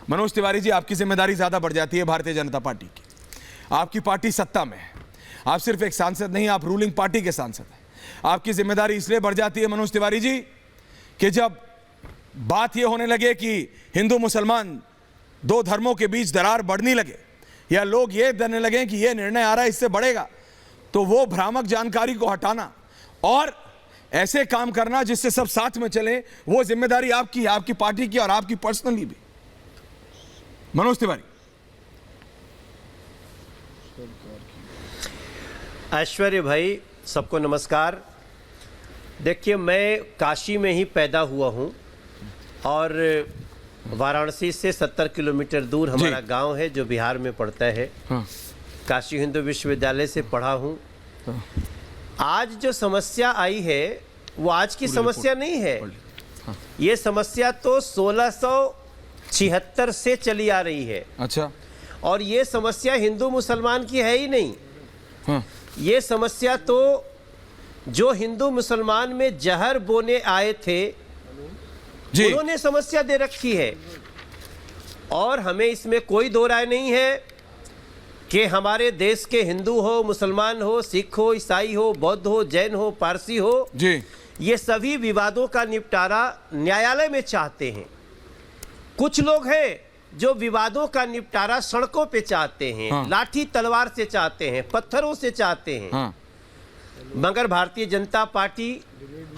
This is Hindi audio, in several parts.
मनोज तिवारी जी, आपकी जिम्मेदारी ज्यादा बढ़ जाती है भारतीय जनता पार्टी की। आपकी पार्टी सत्ता में है, आप सिर्फ एक सांसद नहीं, आप रूलिंग पार्टी के सांसद हैं। आपकी जिम्मेदारी इसलिए बढ़ जाती है मनोज तिवारी जी कि जब बात यह होने लगे कि हिंदू मुसलमान दो धर्मों के बीच दरार बढ़ने लगे या लोग ये डरने लगे कि यह निर्णय आ रहा है इससे बढ़ेगा, तो वो भ्रामक जानकारी को हटाना और ऐसे काम करना जिससे सब साथ में चले, वो जिम्मेदारी आपकी है, आपकी पार्टी की और आपकी पर्सनली भी। मनोज तिवारी। ऐश्वर्य भाई, सबको नमस्कार। देखिए, मैं काशी में ही पैदा हुआ हूं और वाराणसी से 70 किलोमीटर दूर हमारा गांव है जो बिहार में पड़ता है। हाँ। काशी हिंदू विश्वविद्यालय से पढ़ा हूं। आज जो समस्या आई है वो आज की समस्या नहीं है। ये समस्या तो 1676 से चली आ रही है। अच्छा। और ये समस्या हिंदू मुसलमान की है ही नहीं। हाँ। ये समस्या तो जो हिंदू मुसलमान में जहर बोने आए थे जी, उन्होंने समस्या दे रखी है। और हमें इसमें कोई दो राय नहीं है कि हमारे देश के हिंदू हो, मुसलमान हो, सिख हो, ईसाई हो, बौद्ध हो, जैन हो, पारसी हो जी, ये सभी विवादों का निपटारा न्यायालय में चाहते हैं। कुछ लोग हैं जो विवादों का निपटारा सड़कों पे चाहते हैं। हाँ। लाठी तलवार से चाहते हैं, पत्थरों से चाहते हैं। हाँ। मगर भारतीय जनता पार्टी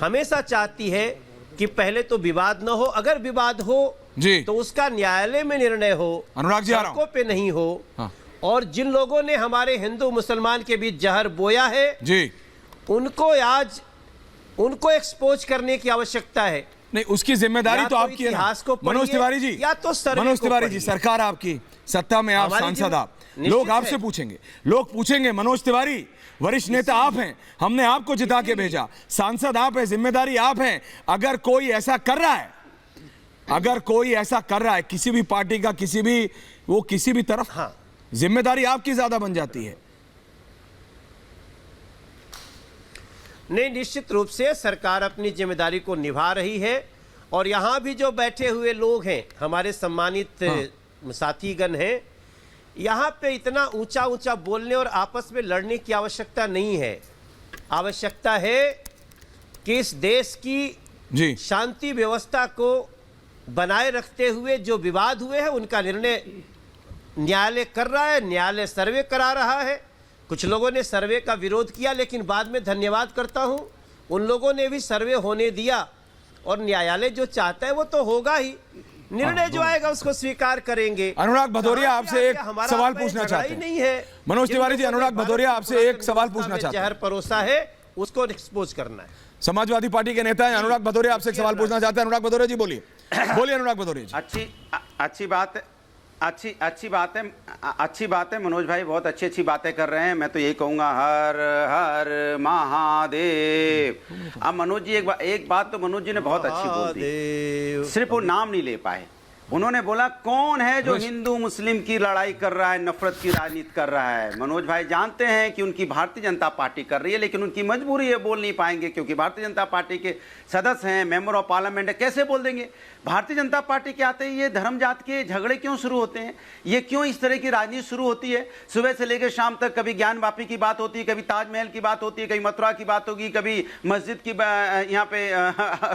हमेशा चाहती है कि पहले तो विवाद न हो, अगर विवाद हो जी, तो उसका न्यायालय में निर्णय हो, अनुराग जी आ रहा हूं। सड़कों पे नहीं हो। हाँ। और जिन लोगों ने हमारे हिंदू मुसलमान के बीच जहर बोया है जी, उनको आज एक्सपोज करने की आवश्यकता है। नहीं, उसकी जिम्मेदारी या तो आपकी है ना इतिहास को पढ़िए, मनोज तिवारी जी। या तो सर्वे मनोज को तिवारी जी, पढ़िए। सरकार आपकी, सत्ता में आप, हमारी सांसद आप, निश्चित लोग है। आपसे पूछेंगे, लोग पूछेंगे मनोज तिवारी वरिष्ठ नेता आप हैं, हमने आपको जिता के भेजा, सांसद आप हैं, जिम्मेदारी आप हैं। अगर कोई ऐसा कर रहा है, अगर कोई ऐसा कर रहा है किसी भी पार्टी का, किसी भी तरफ, हाँ, जिम्मेदारी आपकी ज्यादा बन जाती है। नहीं, निश्चित रूप से सरकार अपनी जिम्मेदारी को निभा रही है। और यहाँ भी जो बैठे हुए लोग हैं, हमारे सम्मानित साथीगण हैं, यहाँ पे इतना ऊंचा ऊंचा बोलने और आपस में लड़ने की आवश्यकता नहीं है। आवश्यकता है कि इस देश की जी, शांति व्यवस्था को बनाए रखते हुए जो विवाद हुए हैं उनका निर्णय न्यायालय कर रहा है। न्यायालय सर्वे करा रहा है। कुछ लोगों ने सर्वे का विरोध किया, लेकिन बाद में धन्यवाद करता हूं उन लोगों ने भी सर्वे होने दिया। और न्यायालय जो चाहता है वो तो होगा ही, निर्णय जो आएगा उसको स्वीकार करेंगे। अनुराग भदौरिया आपसे एक सवाल पूछना चाहते हैं। नहीं है मनोज तिवारी जी, अनुराग भदौरिया आपसे एक सवाल पूछना चाहते हैं। जहर परोसा है उसको एक्सपोज करना है। समाजवादी पार्टी के नेता हैं अनुराग भदौरिया, आपसे एक सवाल पूछना चाहते हैं। अनुराग भदौरिया जी, बोलिए। बोलिए अनुराग भदौरिया जी। अच्छी बात है मनोज भाई, बहुत अच्छी बातें कर रहे हैं। मैं तो यही कहूंगा, हर हर महादेव। अब मनोज जी एक बात तो मनोज जी ने बहुत अच्छी बोल दी, सिर्फ वो नाम नहीं ले पाए। उन्होंने बोला कौन है जो हिंदू मुस्लिम की लड़ाई कर रहा है, नफरत की राजनीति कर रहा है। मनोज भाई जानते हैं कि उनकी भारतीय जनता पार्टी कर रही है, लेकिन उनकी मजबूरी है, बोल नहीं पाएंगे क्योंकि भारतीय जनता पार्टी के सदस्य हैं, मेंबर ऑफ पार्लियामेंट है, कैसे बोल देंगे। भारतीय जनता पार्टी के आते ही ये धर्म जात के झगड़े क्यों शुरू होते हैं, ये क्यों इस तरह की राजनीति शुरू होती है। सुबह से लेकर शाम तक कभी ज्ञान वापी की बात होती है, कभी ताजमहल की बात होती है, कभी मथुरा की बात होगी, कभी मस्जिद की यहाँ पे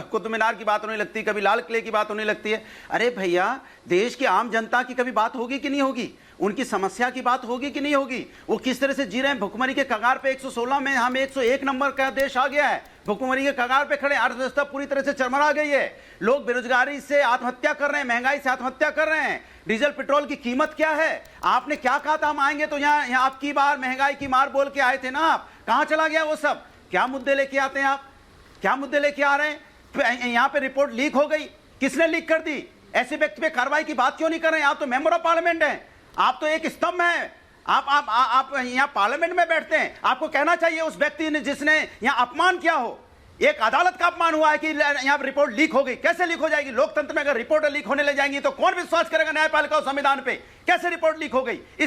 कुतुब मीनार की बात होने लगती है, कभी लाल किले की बात होने लगती है। अरे भैया, देश की आम जनता की कभी बात होगी कि नहीं होगी, उनकी समस्या की बात होगी कि नहीं होगी, वो किस तरह से जी रहे हैं। भुखमरी के कगार पे 116 में हम 101 नंबर का देश आ गया है, भुखमरी के कगार पे खड़े, अर्थव्यवस्था पूरी तरह से चरमरा गई है, लोग बेरोजगारी से आत्महत्या कर रहे हैं, महंगाई से आत्महत्या कर रहे हैं। डीजल पेट्रोल की कीमत क्या है, आपने क्या कहा था हम आएंगे तो यहाँ आपकी बार महंगाई की मार बोल के आए थे ना, आप कहां चला गया वो सब। क्या मुद्दे लेके आते हैं आप, क्या मुद्दे लेके आ रहे हैं। यहाँ पे रिपोर्ट लीक हो गई, किसने लीक कर दी, ऐसे व्यक्ति पे कार्रवाई की बात क्यों नहीं कर रहे हैं। आप तो मेंबर ऑफ पार्लियामेंट हैं, आप तो एक स्तंभ हैं, आप यहाँ पार्लियामेंट में बैठते हैं। आपको कहना चाहिए उस व्यक्ति ने जिसने यहाँ अपमान किया हो, एक अदालत का अपमान हुआ है कि यहाँ रिपोर्ट लीक हो गई। कैसे लीक हो जाएगी, लोकतंत्र में अगर रिपोर्ट लीक होने ले जाएंगी तो कौन विश्वास करेगा न्यायपालिका और संविधान पे। कैसे रिपोर्ट लीक हो गई।